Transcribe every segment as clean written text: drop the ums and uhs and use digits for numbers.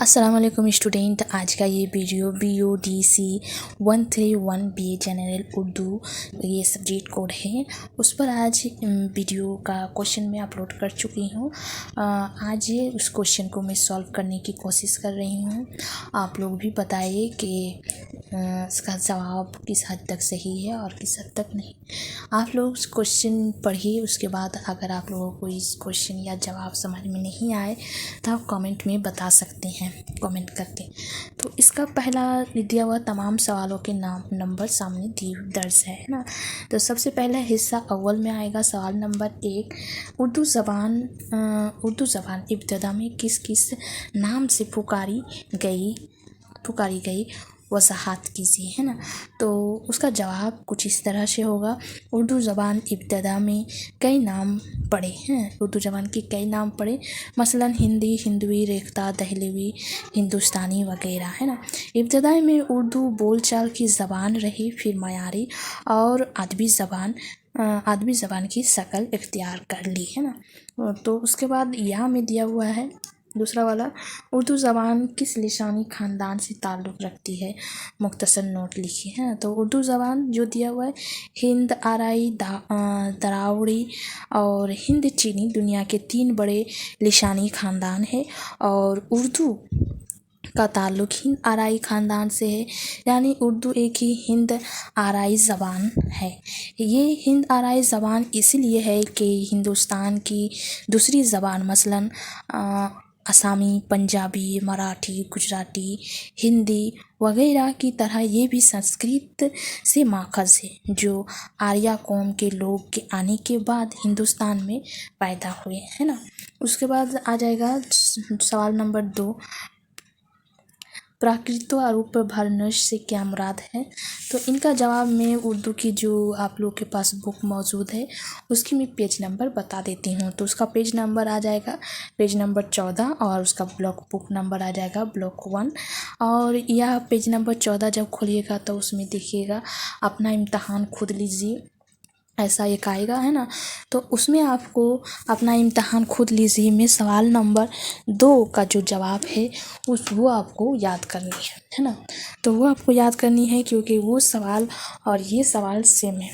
अस्सलाम वालेकुम स्टूडेंट। आज का ये video BODC 131 BA general Urdu ये सब्जेक्ट कोड है, उस पर आज वीडियो का क्वेश्चन मैं अपलोड कर चुकी हूँ। आज उस क्वेश्चन को मैं सॉल्व करने की कोशिश कर रही हूँ। आप लोग भी बताइए कि इसका जवाब किस हद तक सही है और किस हद तक नहीं। आप लोग उस क्वेश्चन पढ़िए, उसके बाद अगर आप लोगों को इस क्वेश्चन या जवाब समझ में नहीं आए तो आप कमेंट में बता सकते हैं कमेंट करके। तो इसका पहला दिया हुआ तमाम सवालों के नाम नंबर सामने दर्ज है ना। तो सबसे पहला हिस्सा अव्वल में आएगा। सवाल नंबर 1, उर्दू ज़बान इब्तिदा में किस किस नाम से पुकारी गई वजाहत कीजिए, है ना। तो उसका जवाब कुछ इस तरह से होगा। उर्दू ज़बान इब्तिदा में कई नाम पड़े हैं, उर्दू ज़बान के कई नाम पड़े, मसलन हिंदी, हिंदवी, रेख्ता, दहलवी, हिंदुस्तानी वगैरह, है ना। इब्तिदा में उर्दू बोलचाल की ज़बान रही, फिर मयारी और अदबी ज़बान की शक्ल इख्तियार कर ली, है ना। तो उसके बाद यहाँ में दिया हुआ है दूसरा वाला, उर्दू ज़बान किस लिसानी ख़ानदान से ताल्लुक़ रखती है, मुख्तसर नोट लिखिए, है ना। तो उर्दू ज़बान जो दिया हुआ है, हिंद आराई, दरावड़ी और हिंद चीनी दुनिया के 3 बड़े लिसानी ख़ानदान है और उर्दू का ताल्लुक़ हिंद आराई ख़ानदान से है, यानी उर्दू एक ही हिंद आराई ज़बान है। ये हिंद आराई ज़बान इसलिए है कि हिंदुस्तान की दूसरी ज़बान मसलन असामी, पंजाबी, मराठी, गुजराती, हिंदी वगैरह की तरह ये भी संस्कृत से माखज़ है, जो आर्या कौम के लोग के आने के बाद हिंदुस्तान में पैदा हुए, है ना। उसके बाद आ जाएगा सवाल नंबर 2, प्राकृत आरूप भरनश से क्या मुराद है। तो इनका जवाब मैं उर्दू की जो आप लोग के पास बुक मौजूद है उसकी मैं पेज नंबर बता देती हूँ। तो उसका पेज नंबर आ जाएगा पेज नंबर 14 और उसका बुक नंबर आ जाएगा ब्लॉक 1। और यह पेज नंबर 14 जब खोलिएगा तो उसमें देखिएगा अपना इम्तहान खुद लीजिए, ऐसा एक आएगा, है ना। तो उसमें आपको अपना इम्तहान खुद लीजिए में सवाल नंबर 2 का जो जवाब है वो आपको याद करनी है ना। तो वो आपको याद करनी है क्योंकि वो सवाल और ये सवाल सेम है।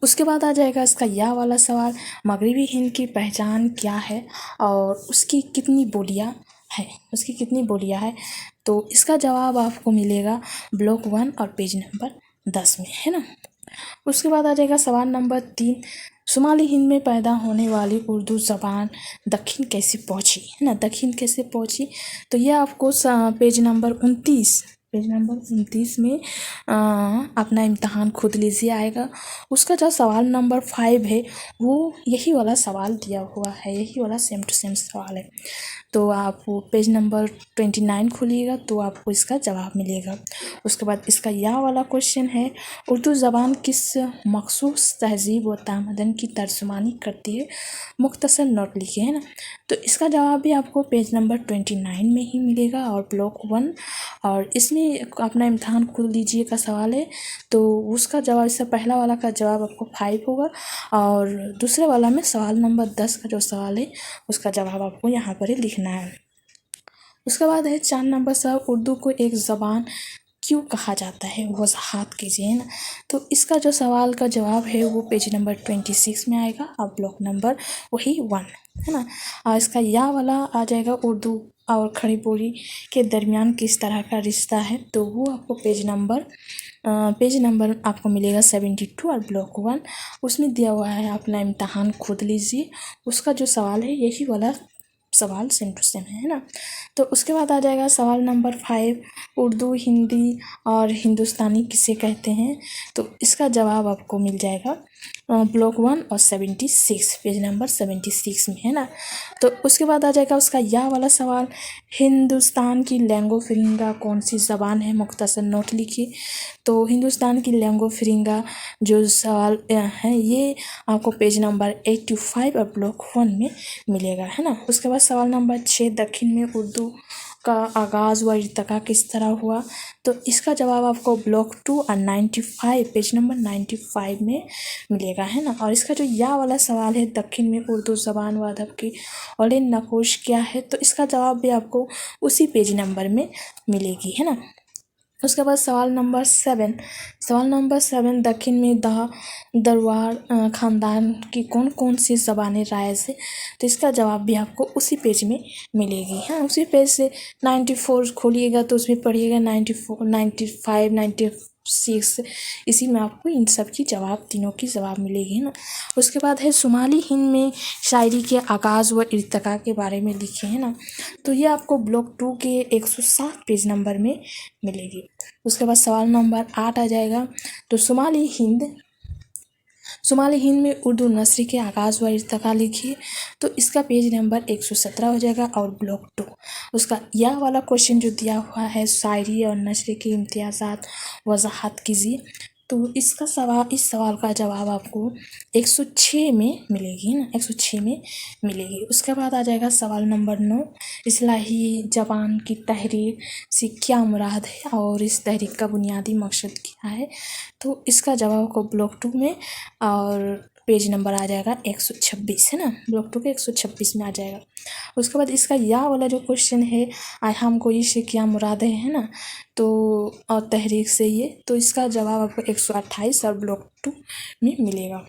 उसके बाद आ जाएगा इसका यह वाला सवाल, मगरबी हिंद की पहचान क्या है और उसकी कितनी बोलियाँ है। तो इसका जवाब आपको मिलेगा ब्लॉक 1 और पेज नंबर 10 में, है ना। उसके बाद आ जाएगा सवाल नंबर 3, शुमाली हिंद में पैदा होने वाली उर्दू ज़बान दक्षिण कैसे पहुंची, है ना। दक्षिण कैसे पहुंची, तो यह आपको पेज नंबर 29 में अपना इम्तहान खुद लीजिए आएगा। उसका जो सवाल नंबर 5 है वो यही वाला सवाल दिया हुआ है, यही वाला सेम टू सेम सवाल है। तो आप पेज नंबर 29 खोलिएगा तो आपको इसका जवाब मिलेगा। उसके बाद इसका यह वाला क्वेश्चन है, उर्दू ज़बान किस मखसूस तहज़ीब व तमदन की तर्जुमानी करती है, मुख्तसर नोट लिखिए, है ना। तो इसका जवाब भी आपको पेज नंबर 29 में ही मिलेगा और ब्लॉक 1। और इसमें अपना इम्तहान खुद लीजिए का सवाल है। तो उसका जवाब, इससे पहला वाला का जवाब आपको 5 होगा और दूसरे वाला में सवाल नंबर 10 का जो सवाल है उसका जवाब आपको यहाँ पर ही लिखना है। उसके बाद है 4 नंबर सवाल, उर्दू को एक ज़बान क्यों कहा जाता है, वजाहत कीजिए, है ना। तो इसका जो सवाल का जवाब है वो पेज नंबर 26 में आएगा और ब्लॉक नंबर वही 1, है ना। और इसका या वाला आ जाएगा, उर्दू और खड़ी बोली के दरमियान किस तरह का रिश्ता है। तो वो आपको पेज नंबर आपको मिलेगा 72 और ब्लॉक 1, उसमें दिया हुआ है। अपना इम्तहान खुद लीजिए, उसका जो सवाल है यही वाला सवाल सेम टू सेम है ना। तो उसके बाद आ जाएगा सवाल नंबर 5, उर्दू, हिंदी और हिंदुस्तानी किसे कहते हैं। तो इसका जवाब आपको मिल जाएगा ब्लॉक 1 और 76 पेज नंबर 76 में, है ना। तो उसके बाद आ जाएगा उसका यह वाला सवाल, हिंदुस्तान की लैंगो फिरिंगा कौन सी ज़बान है, मुख्तसर नोट लिखिए। तो हिंदुस्तान की लैंगो फिरिंगा जो सवाल है ये आपको पेज नंबर 85 और ब्लॉक 1 में मिलेगा, है ना। उसके बाद सवाल नंबर 6, दक्षिण में उर्दू का आगाज़ व इर्तिका किस तरह हुआ, तो इसका जवाब आपको ब्लॉक 2 और 95 पेज नंबर 95 में मिलेगा, है ना। और इसका जो या वाला सवाल है, दक्षिण में उर्दू ज़बान व अदब की औलिन नकोश क्या है, तो इसका जवाब भी आपको उसी पेज नंबर में मिलेगी, है ना। उसके बाद सवाल नंबर 7 दक्षिण में दरबार ख़ानदान की कौन कौन सी ज़बानें राइज है, तो इसका जवाब भी आपको उसी पेज में मिलेगी। हाँ, उसी पेज से 94 खोलिएगा तो उसमें पढ़िएगा 94, 95, 96, इसी में आपको इन सब की जवाब, तीनों की जवाब मिलेगी, है ना। उसके बाद है शुमाली हिंद में शायरी के आगाज़ व इर्तिका के बारे में लिखे, है ना, तो ये आपको ब्लॉक 2 के 107 पेज नंबर में मिलेगी। उसके बाद सवाल नंबर 8 आ जाएगा, तो शुमाली हिंद में उर्दू नस्री के आगाज़ व इर्तिका लिखिए, तो इसका पेज नंबर 117 हो जाएगा और ब्लॉक 2। उसका यह वाला क्वेश्चन जो दिया हुआ है, शायरी और नस्री के इम्तियाज़ात वज़ाहत कीजिए, तो इस सवाल का जवाब आपको 106 में मिलेगी, ना, 106 में मिलेगी। उसके बाद आ जाएगा सवाल नंबर 9, इस्लाही ज़बान की तहरीर से क्या मुराद है और इस तहरीक का बुनियादी मकसद क्या है, तो इसका जवाब को ब्लॉक 2 में और पेज नंबर आ जाएगा 126, है ना, ब्लॉक 2 के 126 में आ जाएगा। उसके बाद इसका या वाला जो क्वेश्चन है, हमको इससे क्या मुराद है ना, तो और तहरीक से ये, तो इसका जवाब आपको 128 और ब्लॉक 2 में मिलेगा।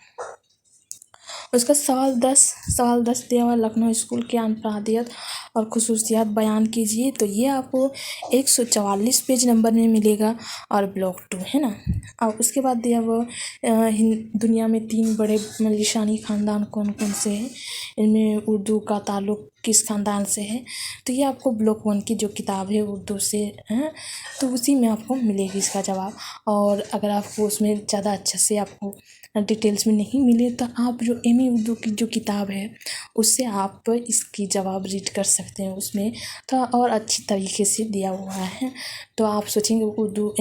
उसका सवाल 10 दिया हुआ, लखनऊ स्कूल की अनफरादियत और खुसूसियात बयान कीजिए, तो ये आपको 144 पेज नंबर में मिलेगा और ब्लॉक 2, है ना। और उसके बाद दिया हुआ दुनिया में 3 बड़े लिसानी ख़ानदान कौन कौन से हैं, इनमें उर्दू का ताल्लुक़ किस ख़ानदान से है, तो ये आपको ब्लॉक 1 की जो किताब है उर्दू से है, तो उसी में आपको मिलेगी इसका जवाब। और अगर आपको उसमें ज़्यादा अच्छे से आपको डिटेल्स में नहीं मिले, तो आप जो एम ए उर्दू की जो किताब है उससे आप इसकी जवाब रीड कर सकते हैं, उसमें थोड़ा और अच्छी तरीके से दिया हुआ है। तो आप सोचेंगे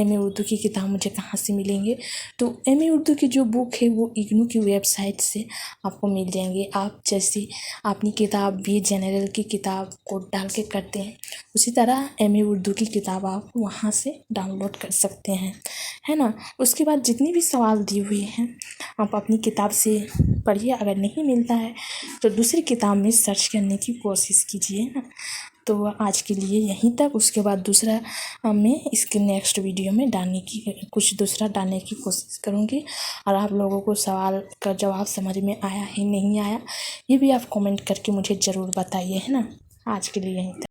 एम ए उर्दू की किताब मुझे कहाँ से मिलेंगे, तो एम ए उर्दू की जो बुक है वो इग्नू की वेबसाइट से आपको मिल जाएंगे। आप जैसे अपनी किताब भी जनरल की किताब कोड डाल के करते हैं, उसी तरह एम ए उर्दू की किताब आप वहाँ से डाउनलोड कर सकते हैं, है ना। उसके बाद जितनी भी सवाल दिए हुए हैं आप अपनी किताब से पढ़िए, अगर नहीं मिलता है तो दूसरी किताब में सर्च करने की कोशिश कीजिए ना। तो आज के लिए यहीं तक। उसके बाद दूसरा मैं इसके नेक्स्ट वीडियो में कुछ दूसरा डालने की कोशिश करूँगी। और आप लोगों को सवाल का जवाब समझ में आया है नहीं आया, ये भी आप कमेंट करके मुझे ज़रूर बताइए, है ना। आज के लिए यहीं तक।